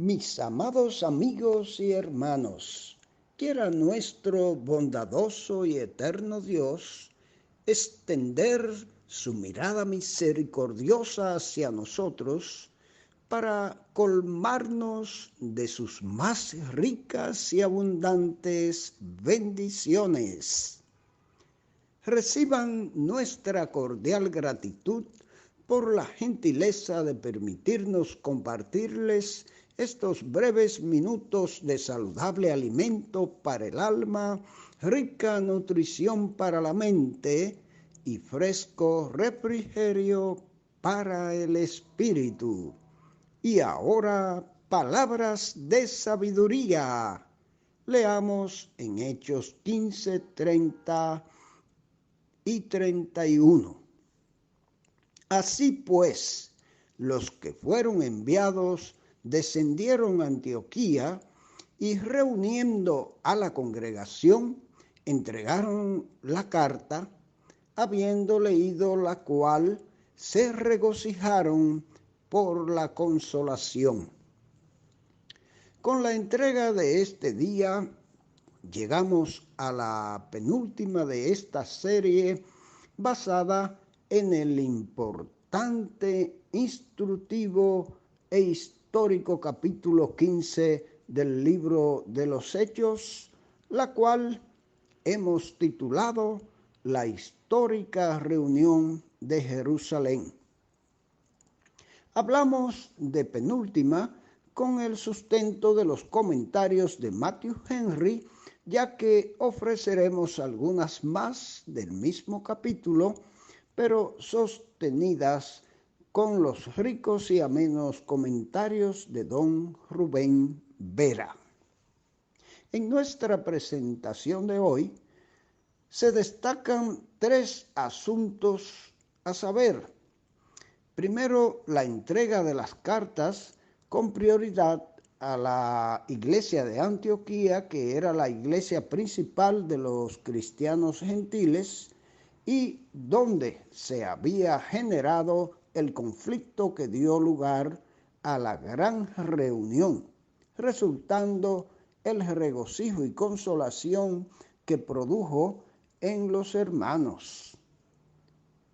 Mis amados amigos y hermanos, quiera nuestro bondadoso y eterno Dios extender su mirada misericordiosa hacia nosotros para colmarnos de sus más ricas y abundantes bendiciones. Reciban nuestra cordial gratitud por la gentileza de permitirnos compartirles estos breves minutos de saludable alimento para el alma, rica nutrición para la mente y fresco refrigerio para el espíritu. Y ahora, palabras de sabiduría. Leamos en Hechos 15, 30 y 31. Así pues, los que fueron enviados descendieron a Antioquía y reuniendo a la congregación, entregaron la carta, habiendo leído la cual, se regocijaron por la consolación. Con la entrega de este día, llegamos a la penúltima de esta serie basada en el importante, instructivo e histórico capítulo 15 del libro de los Hechos, la cual hemos titulado La histórica reunión de Jerusalén. Hablamos de penúltima con el sustento de los comentarios de Matthew Henry, ya que ofreceremos algunas más del mismo capítulo, pero sostenidas con los ricos y amenos comentarios de don Rubén Vera. En nuestra presentación de hoy se destacan tres asuntos a saber. Primero, la entrega de las cartas con prioridad a la iglesia de Antioquía, que era la iglesia principal de los cristianos gentiles y donde se había generado el conflicto que dio lugar a la gran reunión, resultando el regocijo y consolación que produjo en los hermanos.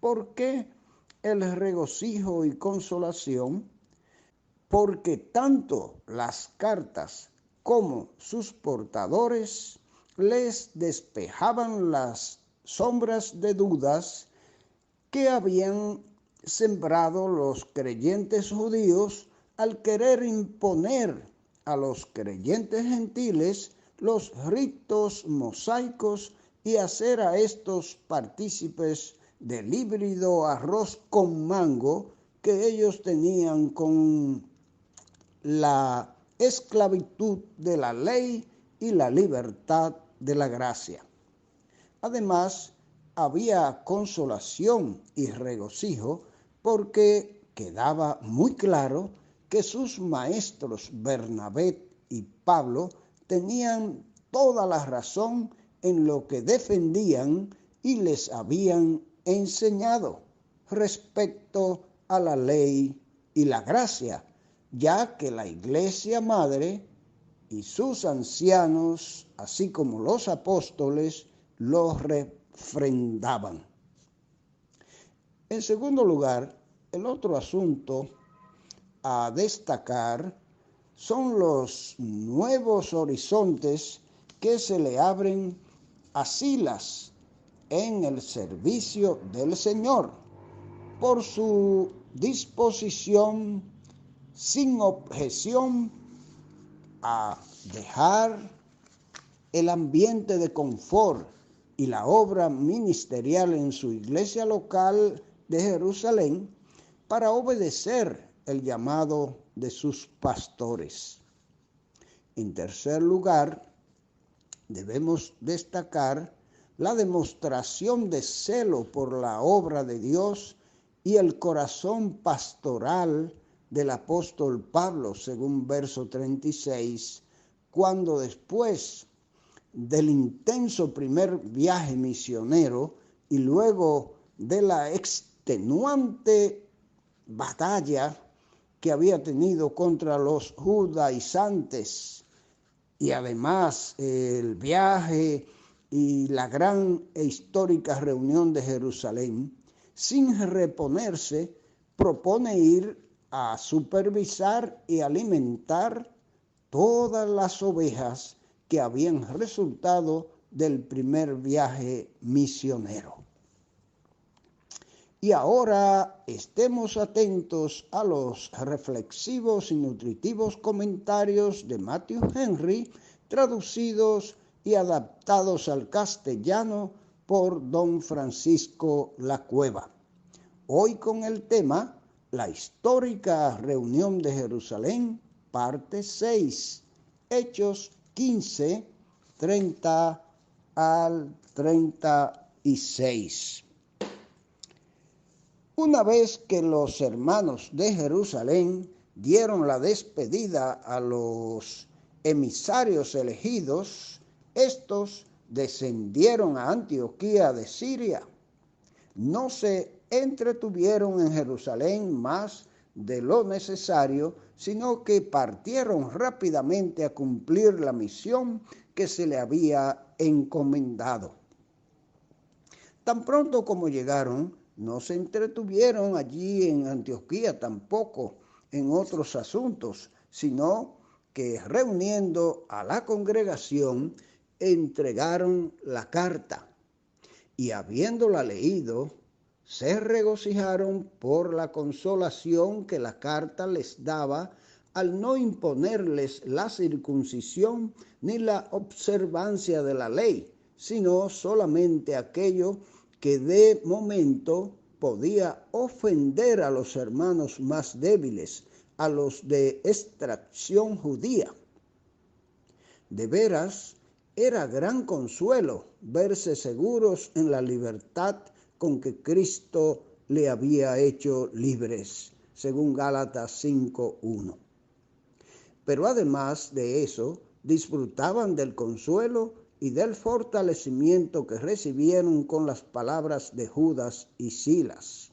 ¿Por qué el regocijo y consolación? Porque tanto las cartas como sus portadores les despejaban las sombras de dudas que habían sembrado los creyentes judíos al querer imponer a los creyentes gentiles los ritos mosaicos y hacer a estos partícipes del híbrido arroz con mango que ellos tenían con la esclavitud de la ley y la libertad de la gracia. Además, había consolación y regocijo porque quedaba muy claro que sus maestros Bernabé y Pablo tenían toda la razón en lo que defendían y les habían enseñado respecto a la ley y la gracia, ya que la iglesia madre y sus ancianos, así como los apóstoles, los refrendaban. En segundo lugar, el otro asunto a destacar son los nuevos horizontes que se le abren a Silas en el servicio del Señor por su disposición sin objeción a dejar el ambiente de confort y la obra ministerial en su iglesia local de Jerusalén para obedecer el llamado de sus pastores. En tercer lugar, debemos destacar la demostración de celo por la obra de Dios y el corazón pastoral del apóstol Pablo, según verso 36, cuando después del intenso primer viaje misionero y luego de la extenuante batalla que había tenido contra los judaizantes y además el viaje y la gran e histórica reunión de Jerusalén, sin reponerse, propone ir a supervisar y alimentar todas las ovejas que habían resultado del primer viaje misionero. Y ahora estemos atentos a los reflexivos y nutritivos comentarios de Matthew Henry, traducidos y adaptados al castellano por don Francisco Lacueva. Hoy con el tema La histórica reunión de Jerusalén, parte 6, Hechos 15, 30 al 36. Una vez que los hermanos de Jerusalén dieron la despedida a los emisarios elegidos, estos descendieron a Antioquía de Siria. No se entretuvieron en Jerusalén más de lo necesario, sino que partieron rápidamente a cumplir la misión que se le había encomendado. Tan pronto como llegaron, no se entretuvieron allí en Antioquía tampoco en otros asuntos, sino que reuniendo a la congregación, entregaron la carta y habiéndola leído, se regocijaron por la consolación que la carta les daba al no imponerles la circuncisión ni la observancia de la ley, sino solamente aquello que de momento podía ofender a los hermanos más débiles, a los de extracción judía. De veras, era gran consuelo verse seguros en la libertad con que Cristo le había hecho libres, según Gálatas 5:1. Pero además de eso, disfrutaban del consuelo y del fortalecimiento que recibieron con las palabras de Judas y Silas.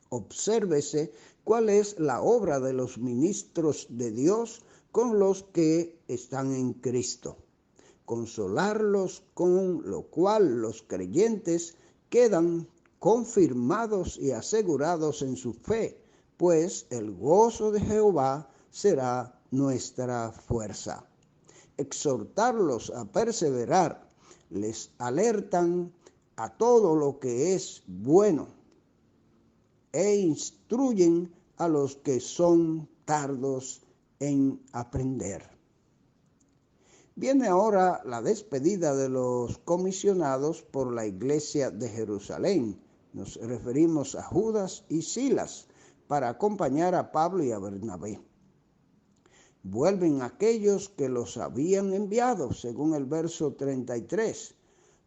Obsérvese cuál es la obra de los ministros de Dios con los que están en Cristo. Consolarlos, con lo cual los creyentes quedan confirmados y asegurados en su fe, pues el gozo de Jehová será nuestra fuerza. Exhortarlos a perseverar, les alertan a todo lo que es bueno e instruyen a los que son tardos en aprender. Viene ahora la despedida de los comisionados por la iglesia de Jerusalén. Nos referimos a Judas y Silas para acompañar a Pablo y a Bernabé. Vuelven aquellos que los habían enviado, según el verso 33.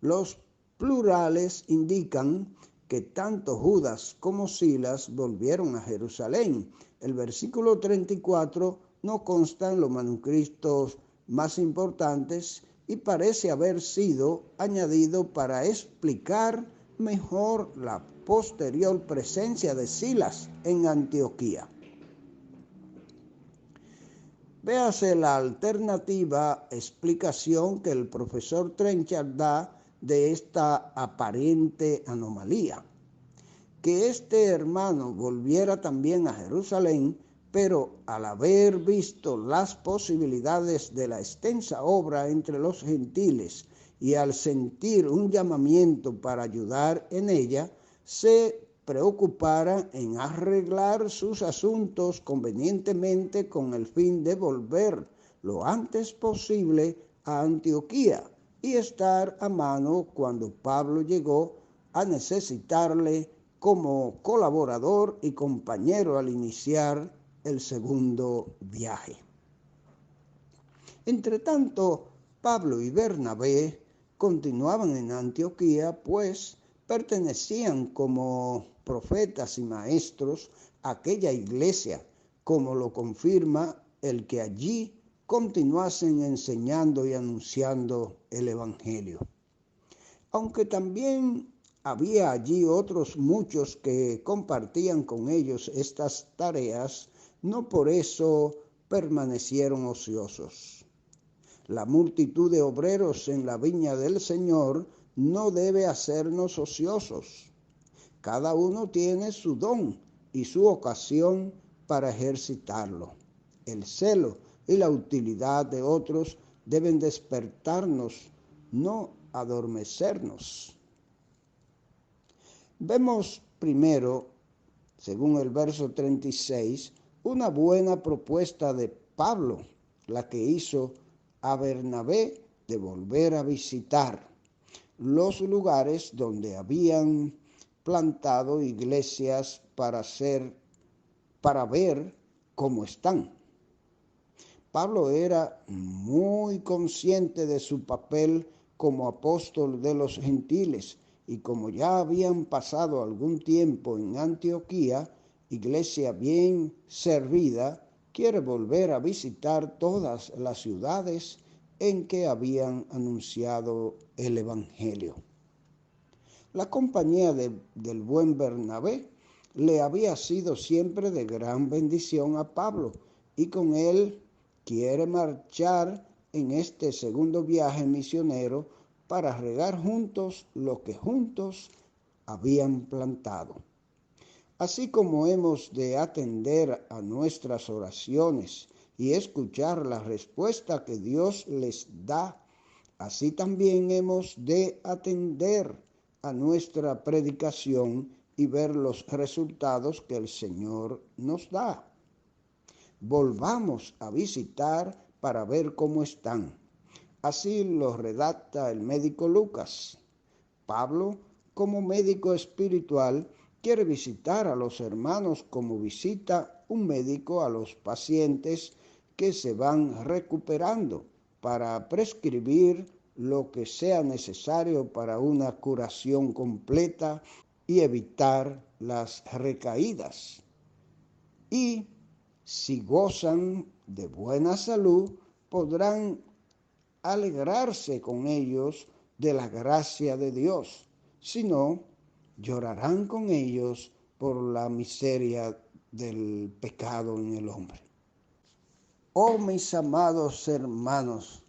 Los plurales indican que tanto Judas como Silas volvieron a Jerusalén. El versículo 34 no consta en los manuscritos más importantes y parece haber sido añadido para explicar mejor la posterior presencia de Silas en Antioquía. Véase la alternativa explicación que el profesor Trenchard da de esta aparente anomalía. Que este hermano volviera también a Jerusalén, pero al haber visto las posibilidades de la extensa obra entre los gentiles y al sentir un llamamiento para ayudar en ella, se preocupara en arreglar sus asuntos convenientemente con el fin de volver lo antes posible a Antioquía y estar a mano cuando Pablo llegó a necesitarle como colaborador y compañero al iniciar el segundo viaje. Entretanto, Pablo y Bernabé continuaban en Antioquía, pues pertenecían como profetas y maestros a aquella iglesia, como lo confirma el que allí continuasen enseñando y anunciando el Evangelio. Aunque también había allí otros muchos que compartían con ellos estas tareas, no por eso permanecieron ociosos. La multitud de obreros en la viña del Señor no debe hacernos ociosos. Cada uno tiene su don y su ocasión para ejercitarlo. El celo y la utilidad de otros deben despertarnos, no adormecernos. Vemos primero, según el verso 36, una buena propuesta de Pablo, la que hizo a Bernabé de volver a visitar los lugares donde habían plantado iglesias para ver cómo están. Pablo era muy consciente de su papel como apóstol de los gentiles y como ya habían pasado algún tiempo en Antioquía, iglesia bien servida, quiere volver a visitar todas las ciudades en que habían anunciado el Evangelio. La compañía del buen Bernabé le había sido siempre de gran bendición a Pablo y con él quiere marchar en este segundo viaje misionero para regar juntos lo que juntos habían plantado. Así como hemos de atender a nuestras oraciones y escuchar la respuesta que Dios les da, así también hemos de atender a nuestra predicación y ver los resultados que el Señor nos da. Volvamos a visitar para ver cómo están. Así lo redacta el médico Lucas. Pablo, como médico espiritual, quiere visitar a los hermanos como visita un médico a los pacientes que se van recuperando para prescribir lo que sea necesario para una curación completa y evitar las recaídas. Y si gozan de buena salud, podrán alegrarse con ellos de la gracia de Dios. Si no, llorarán con ellos por la miseria del pecado en el hombre. Oh, mis amados hermanos,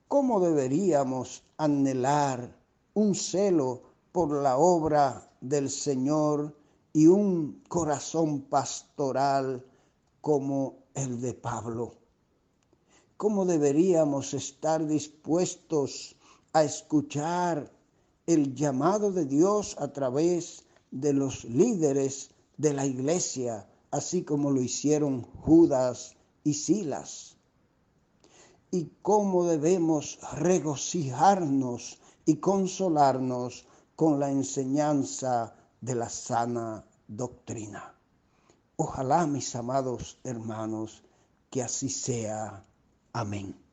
¿cómo deberíamos anhelar un celo por la obra del Señor y un corazón pastoral como el de Pablo? ¿Cómo deberíamos estar dispuestos a escuchar el llamado de Dios a través de los líderes de la iglesia, así como lo hicieron Judas y Silas? Y cómo debemos regocijarnos y consolarnos con la enseñanza de la sana doctrina. Ojalá, mis amados hermanos, que así sea. Amén.